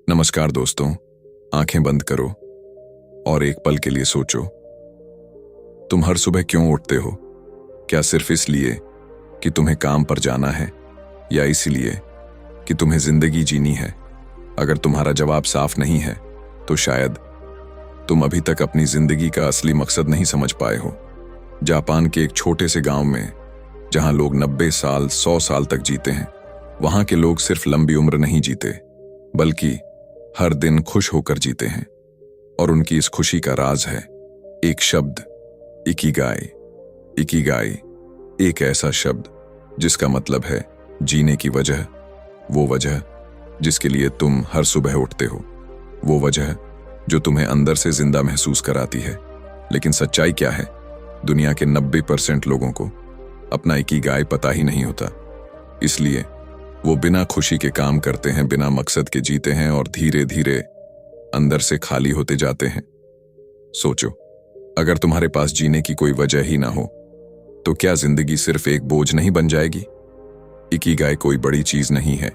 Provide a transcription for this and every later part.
नमस्कार दोस्तों, आंखें बंद करो और एक पल के लिए सोचो, तुम हर सुबह क्यों उठते हो? क्या सिर्फ इसलिए कि तुम्हें काम पर जाना है या इसलिए कि तुम्हें जिंदगी जीनी है? अगर तुम्हारा जवाब साफ नहीं है तो शायद तुम अभी तक अपनी जिंदगी का असली मकसद नहीं समझ पाए हो। जापान के एक छोटे से गांव में, जहां लोग 90 साल 100 साल तक जीते हैं, वहां के लोग सिर्फ लंबी उम्र नहीं जीते बल्कि हर दिन खुश होकर जीते हैं। और उनकी इस खुशी का राज है एक शब्द, इकिगाई। इकिगाई एक ऐसा शब्द जिसका मतलब है जीने की वजह, वो वजह जिसके लिए तुम हर सुबह उठते हो, वो वजह जो तुम्हें अंदर से जिंदा महसूस कराती है। लेकिन सच्चाई क्या है? दुनिया के 90% लोगों को अपना इकिगाई पता ही नहीं होता। इसलिए वो बिना खुशी के काम करते हैं, बिना मकसद के जीते हैं और धीरे धीरे अंदर से खाली होते जाते हैं। सोचो, अगर तुम्हारे पास जीने की कोई वजह ही ना हो तो क्या जिंदगी सिर्फ एक बोझ नहीं बन जाएगी? इकिगाई कोई बड़ी चीज नहीं है,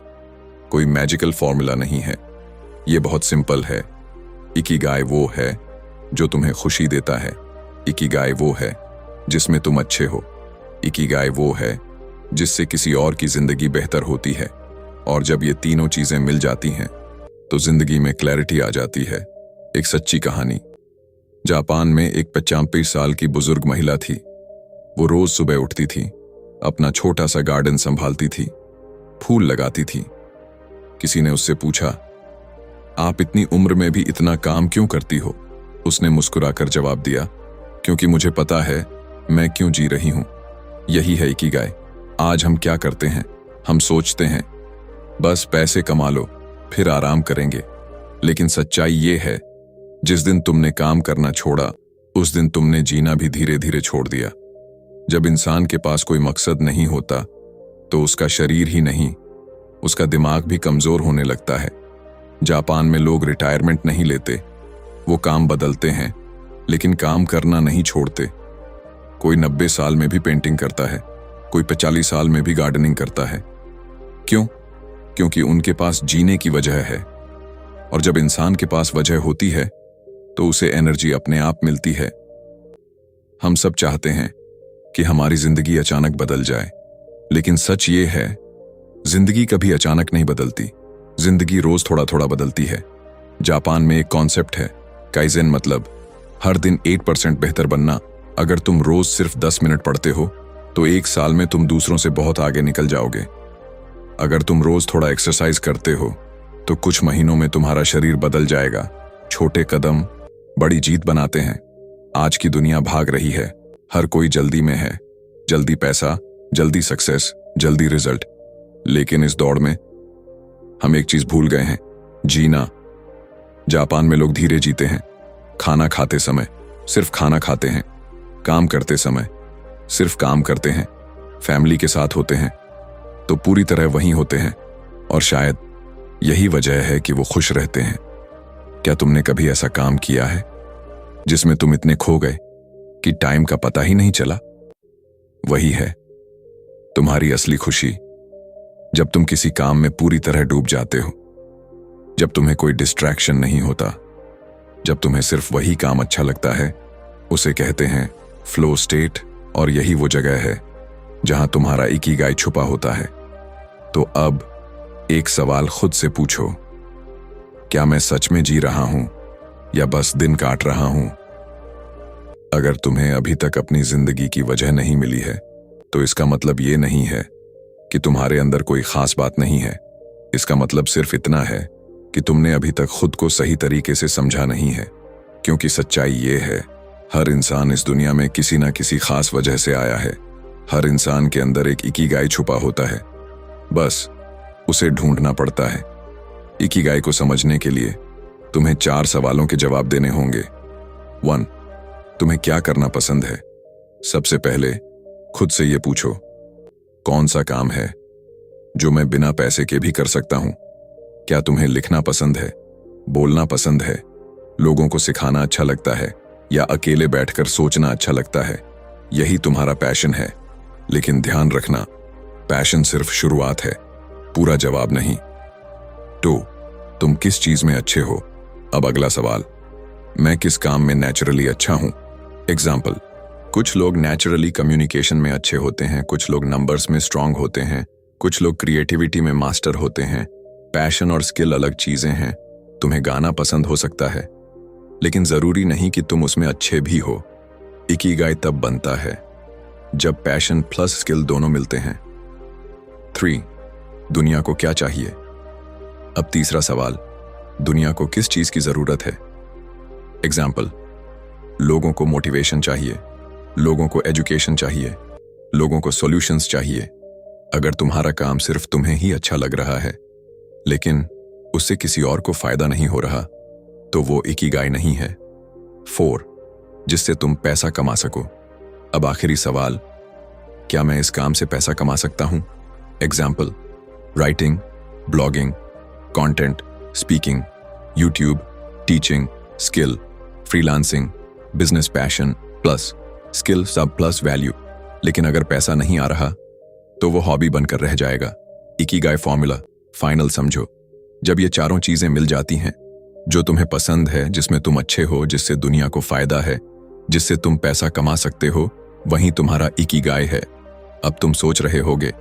कोई मैजिकल फॉर्मूला नहीं है। ये बहुत सिंपल है। इकिगाई वो है जो तुम्हें खुशी देता है। इकिगाई वो है जिसमें तुम अच्छे हो। इकिगाई वो है जिससे किसी और की जिंदगी बेहतर होती है। और जब ये तीनों चीजें मिल जाती हैं तो जिंदगी में क्लैरिटी आ जाती है। एक सच्ची कहानी। जापान में एक 85 साल की बुजुर्ग महिला थी। वो रोज सुबह उठती थी, अपना छोटा सा गार्डन संभालती थी, फूल लगाती थी। किसी ने उससे पूछा, आप इतनी उम्र में भी इतना काम क्यों करती हो? उसने मुस्कुराकर जवाब दिया, क्योंकि मुझे पता है मैं क्यों जी रही हूं। यही है इकिगाई। आज हम क्या करते हैं? हम सोचते हैं बस पैसे कमा लो फिर आराम करेंगे। लेकिन सच्चाई ये है, जिस दिन तुमने काम करना छोड़ा उस दिन तुमने जीना भी धीरे धीरे छोड़ दिया। जब इंसान के पास कोई मकसद नहीं होता तो उसका शरीर ही नहीं, उसका दिमाग भी कमजोर होने लगता है। जापान में लोग रिटायरमेंट नहीं लेते, वो काम बदलते हैं लेकिन काम करना नहीं छोड़ते। कोई 90 साल में भी पेंटिंग करता है, कोई 45 साल में भी गार्डनिंग करता है। क्यों? क्योंकि उनके पास जीने की वजह है। और जब इंसान के पास वजह होती है तो उसे एनर्जी अपने आप मिलती है। हम सब चाहते हैं कि हमारी जिंदगी अचानक बदल जाए, लेकिन सच ये है, जिंदगी कभी अचानक नहीं बदलती। जिंदगी रोज थोड़ा थोड़ा बदलती है। जापान में एक कॉन्सेप्ट है, काइजेन, मतलब हर दिन 8% बेहतर बनना। अगर तुम रोज सिर्फ 10 मिनट पढ़ते हो तो 1 साल में तुम दूसरों से बहुत आगे निकल जाओगे। अगर तुम रोज थोड़ा एक्सरसाइज करते हो तो कुछ महीनों में तुम्हारा शरीर बदल जाएगा। छोटे कदम बड़ी जीत बनाते हैं। आज की दुनिया भाग रही है, हर कोई जल्दी में है। जल्दी पैसा, जल्दी सक्सेस, जल्दी रिजल्ट। लेकिन इस दौड़ में हम एक चीज भूल गए हैं, जीना। जापान में लोग धीरे जीते हैं। खाना खाते समय सिर्फ खाना खाते हैं, काम करते समय सिर्फ काम करते हैं, फैमिली के साथ होते हैं तो पूरी तरह वहीं होते हैं। और शायद यही वजह है कि वो खुश रहते हैं। क्या तुमने कभी ऐसा काम किया है जिसमें तुम इतने खो गए कि टाइम का पता ही नहीं चला? वही है तुम्हारी असली खुशी, जब तुम किसी काम में पूरी तरह डूब जाते हो, जब तुम्हें कोई डिस्ट्रैक्शन नहीं होता, जब तुम्हें सिर्फ वही काम अच्छा लगता है। उसे कहते हैं फ्लो स्टेट। और यही वो जगह है जहां तुम्हारा इकिगाई छुपा होता है। तो अब एक सवाल खुद से पूछो, क्या मैं सच में जी रहा हूं या बस दिन काट रहा हूं? अगर तुम्हें अभी तक अपनी जिंदगी की वजह नहीं मिली है तो इसका मतलब ये नहीं है कि तुम्हारे अंदर कोई खास बात नहीं है। इसका मतलब सिर्फ इतना है कि तुमने अभी तक खुद को सही तरीके से समझा नहीं है। क्योंकि सच्चाई ये है, हर इंसान इस दुनिया में किसी ना किसी खास वजह से आया है। हर इंसान के अंदर एक इकिगाई छुपा होता है, बस उसे ढूंढना पड़ता है। इकिगाई को समझने के लिए तुम्हें 4 सवालों के जवाब देने होंगे। 1. तुम्हें क्या करना पसंद है? सबसे पहले खुद से ये पूछो, कौन सा काम है जो मैं बिना पैसे के भी कर सकता हूं? क्या तुम्हें लिखना पसंद है, बोलना पसंद है, लोगों को सिखाना अच्छा लगता है, या अकेले बैठकर सोचना अच्छा लगता है? यही तुम्हारा पैशन है। लेकिन ध्यान रखना, पैशन सिर्फ शुरुआत है, पूरा जवाब नहीं। 2. तुम किस चीज में अच्छे हो? अब अगला सवाल, मैं किस काम में नेचुरली अच्छा हूं? एग्जाम्पल, कुछ लोग नेचुरली कम्युनिकेशन में अच्छे होते हैं, कुछ लोग नंबर्स में स्ट्रांग होते हैं, कुछ लोग क्रिएटिविटी में मास्टर होते हैं। पैशन और स्किल अलग चीजें हैं। तुम्हें गाना पसंद हो सकता है, लेकिन जरूरी नहीं कि तुम उसमें अच्छे भी हो। इकिगाई तब बनता है जब पैशन प्लस स्किल दोनों मिलते हैं। 3. दुनिया को क्या चाहिए? अब तीसरा सवाल, दुनिया को किस चीज की जरूरत है? एग्जाम्पल, लोगों को मोटिवेशन चाहिए, लोगों को एजुकेशन चाहिए, लोगों को सॉल्यूशंस चाहिए। अगर तुम्हारा काम सिर्फ तुम्हें ही अच्छा लग रहा है, लेकिन उससे किसी और को फायदा नहीं हो रहा, तो वो इकिगाई नहीं है। 4. जिससे तुम पैसा कमा सको। अब आखिरी सवाल, क्या मैं इस काम से पैसा कमा सकता हूं? Example, writing, blogging, content, speaking, YouTube, teaching, skill, freelancing, business passion plus skill सब प्लस वैल्यू। लेकिन अगर पैसा नहीं आ रहा, तो वो हॉबी बनकर रह जाएगा। इकिगाई फॉर्मूला फाइनल समझो, जब ये चारों चीजें मिल जाती हैं, जो तुम्हें पसंद है, जिसमें तुम अच्छे हो, जिससे दुनिया को फायदा है, जिससे तुम पैसा कमा सकते हो, वहीं तुम्हारा इकिगाई है। अब तुम सोच रहे होगे,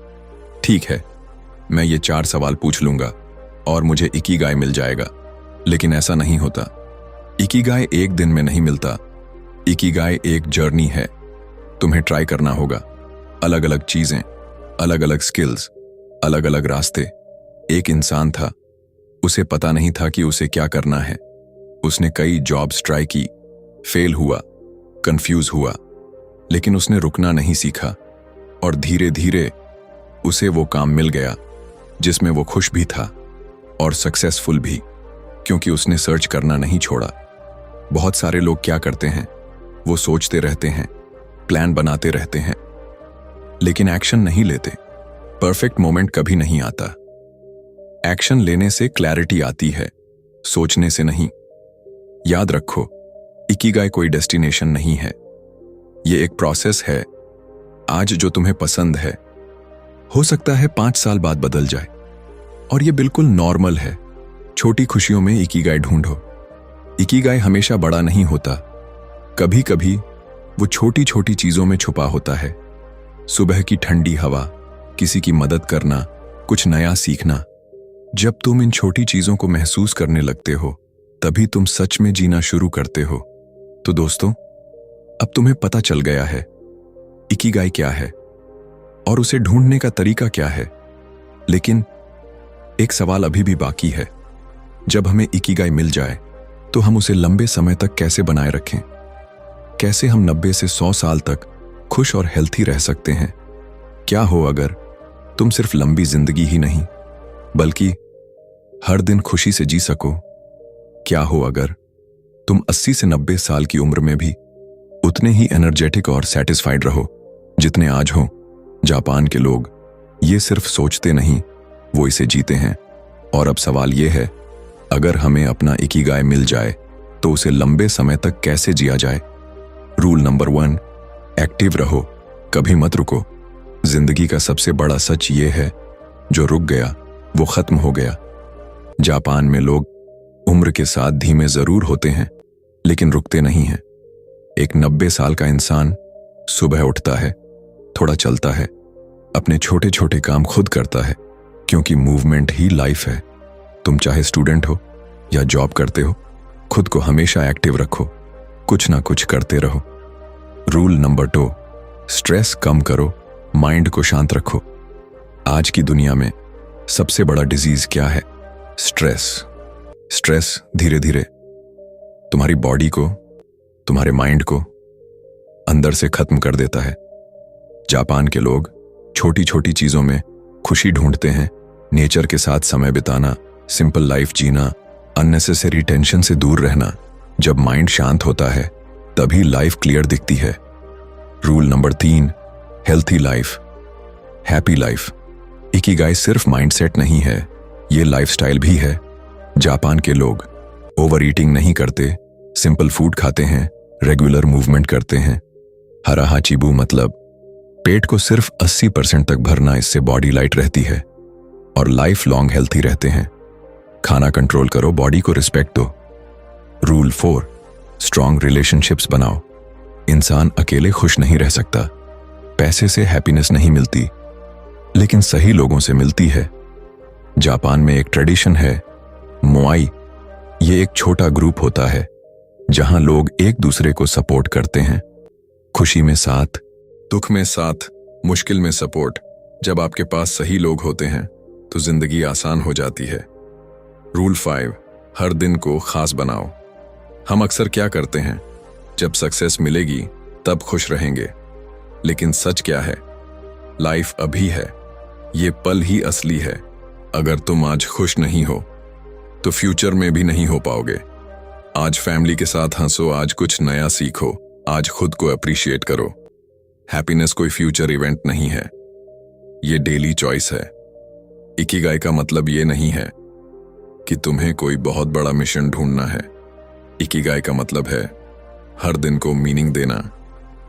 ठीक है, मैं ये 4 सवाल पूछ लूंगा और मुझे इकिगाई मिल जाएगा। लेकिन ऐसा नहीं होता। इकिगाई एक दिन में नहीं मिलता। इकिगाई एक जर्नी है। तुम्हें ट्राई करना होगा, अलग अलग चीजें, अलग अलग स्किल्स, अलग अलग रास्ते। एक इंसान था, उसे पता नहीं था कि उसे क्या करना है। उसने कई जॉब्स ट्राई की, फेल हुआ, कंफ्यूज हुआ, लेकिन उसने रुकना नहीं सीखा और धीरे धीरे उसे वो काम मिल गया जिसमें वो खुश भी था और सक्सेसफुल भी, क्योंकि उसने सर्च करना नहीं छोड़ा। बहुत सारे लोग क्या करते हैं, वो सोचते रहते हैं, प्लान बनाते रहते हैं, लेकिन एक्शन नहीं लेते। परफेक्ट मोमेंट कभी नहीं आता। एक्शन लेने से क्लैरिटी आती है, सोचने से नहीं। याद रखो, इकिगाई कोई डेस्टिनेशन नहीं है, ये एक प्रोसेस है। आज जो तुम्हें पसंद है, हो सकता है 5 साल बाद बदल जाए, और ये बिल्कुल नॉर्मल है। छोटी खुशियों में इकिगाई ढूंढो। इकिगाई हमेशा बड़ा नहीं होता, कभी कभी वो छोटी छोटी चीजों में छुपा होता है। सुबह की ठंडी हवा, किसी की मदद करना, कुछ नया सीखना। जब तुम इन छोटी चीजों को महसूस करने लगते हो, तभी तुम सच में जीना शुरू करते हो। तो दोस्तों, अब तुम्हें पता चल गया है इकिगाई क्या है और उसे ढूंढने का तरीका क्या है। लेकिन एक सवाल अभी भी बाकी है, जब हमें इकिगाई मिल जाए तो हम उसे लंबे समय तक कैसे बनाए रखें? कैसे हम 90 से 100 साल तक खुश और हेल्थी रह सकते हैं? क्या हो अगर तुम सिर्फ लंबी जिंदगी ही नहीं, बल्कि हर दिन खुशी से जी सको? क्या हो अगर तुम 80 से 90 साल की उम्र में भी उतने ही एनर्जेटिक और सेटिस्फाइड रहो जितने आज हो? जापान के लोग ये सिर्फ सोचते नहीं, वो इसे जीते हैं। और अब सवाल ये है, अगर हमें अपना इकिगाई मिल जाए तो उसे लंबे समय तक कैसे जिया जाए? रूल नंबर 1, एक्टिव रहो, कभी मत रुको। जिंदगी का सबसे बड़ा सच ये है, जो रुक गया वो खत्म हो गया। जापान में लोग उम्र के साथ धीमे जरूर होते हैं, लेकिन रुकते नहीं हैं। एक 90 साल का इंसान सुबह उठता है, थोड़ा चलता है, अपने छोटे छोटे काम खुद करता है, क्योंकि मूवमेंट ही लाइफ है। तुम चाहे स्टूडेंट हो या जॉब करते हो, खुद को हमेशा एक्टिव रखो, कुछ ना कुछ करते रहो। रूल नंबर 2, स्ट्रेस कम करो, माइंड को शांत रखो। आज की दुनिया में सबसे बड़ा डिजीज क्या है? स्ट्रेस। स्ट्रेस धीरे धीरे तुम्हारी बॉडी को, तुम्हारे माइंड को अंदर से खत्म कर देता है। जापान के लोग छोटी छोटी चीजों में खुशी ढूंढते हैं। नेचर के साथ समय बिताना, सिंपल लाइफ जीना, अननेसेसरी टेंशन से दूर रहना। जब माइंड शांत होता है, तभी लाइफ क्लियर दिखती है। Rule number 3, healthy life, happy life. Ikigai सिर्फ माइंडसेट नहीं है, ये लाइफस्टाइल भी है। जापान के लोग ओवर ईटिंग नहीं करते, सिंपल फूड खाते हैं, रेगुलर मूवमेंट करते हैं। हराहा चिबू मतलब पेट को सिर्फ 80% तक भरना, इससे बॉडी लाइट रहती है और लाइफ लॉन्ग हेल्थी रहते हैं। खाना कंट्रोल करो, बॉडी को रिस्पेक्ट दो। रूल 4, स्ट्रॉन्ग रिलेशनशिप्स बनाओ। इंसान अकेले खुश नहीं रह सकता। पैसे से हैप्पीनेस नहीं मिलती, लेकिन सही लोगों से मिलती है। जापान में एक ट्रेडिशन है, मोआई। ये एक छोटा ग्रुप होता है जहां लोग एक दूसरे को सपोर्ट करते हैं। खुशी में साथ, दुख में साथ, मुश्किल में सपोर्ट। जब आपके पास सही लोग होते हैं तो जिंदगी आसान हो जाती है। रूल 5, हर दिन को खास बनाओ। हम अक्सर क्या करते हैं, जब सक्सेस मिलेगी तब खुश रहेंगे, लेकिन सच क्या है? लाइफ अभी है, ये पल ही असली है। अगर तुम आज खुश नहीं हो तो फ्यूचर में भी नहीं हो पाओगे। आज फैमिली के साथ हंसो, आज कुछ नया सीखो, आज खुद को अप्रिशिएट करो। हैप्पीनेस कोई फ्यूचर इवेंट नहीं है, ये डेली चॉइस है। इकिगाई का मतलब ये नहीं है कि तुम्हें कोई बहुत बड़ा मिशन ढूंढना है। इकिगाई का मतलब है हर दिन को मीनिंग देना।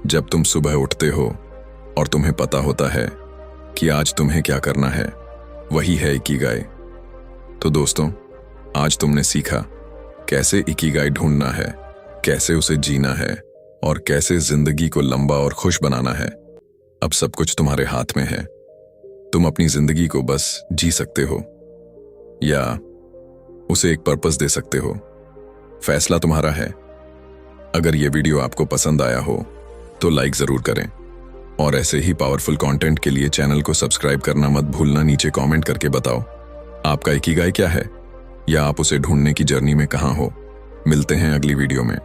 जब तुम सुबह उठते हो और तुम्हें पता होता है कि आज तुम्हें क्या करना है, वही है इकिगाई। तो दोस्तों, आज तुमने सीखा कैसे इकिगाई ढूंढना है, कैसे उसे जीना है और कैसे जिंदगी को लंबा और खुश बनाना है। अब सब कुछ तुम्हारे हाथ में है। तुम अपनी जिंदगी को बस जी सकते हो या उसे एक पर्पस दे सकते हो। फैसला तुम्हारा है। अगर ये वीडियो आपको पसंद आया हो तो लाइक जरूर करें और ऐसे ही पावरफुल कंटेंट के लिए चैनल को सब्सक्राइब करना मत भूलना। नीचे कमेंट करके बताओ आपका इकिगाई क्या है या आप उसे ढूंढने की जर्नी में कहां हो। मिलते हैं अगली वीडियो में।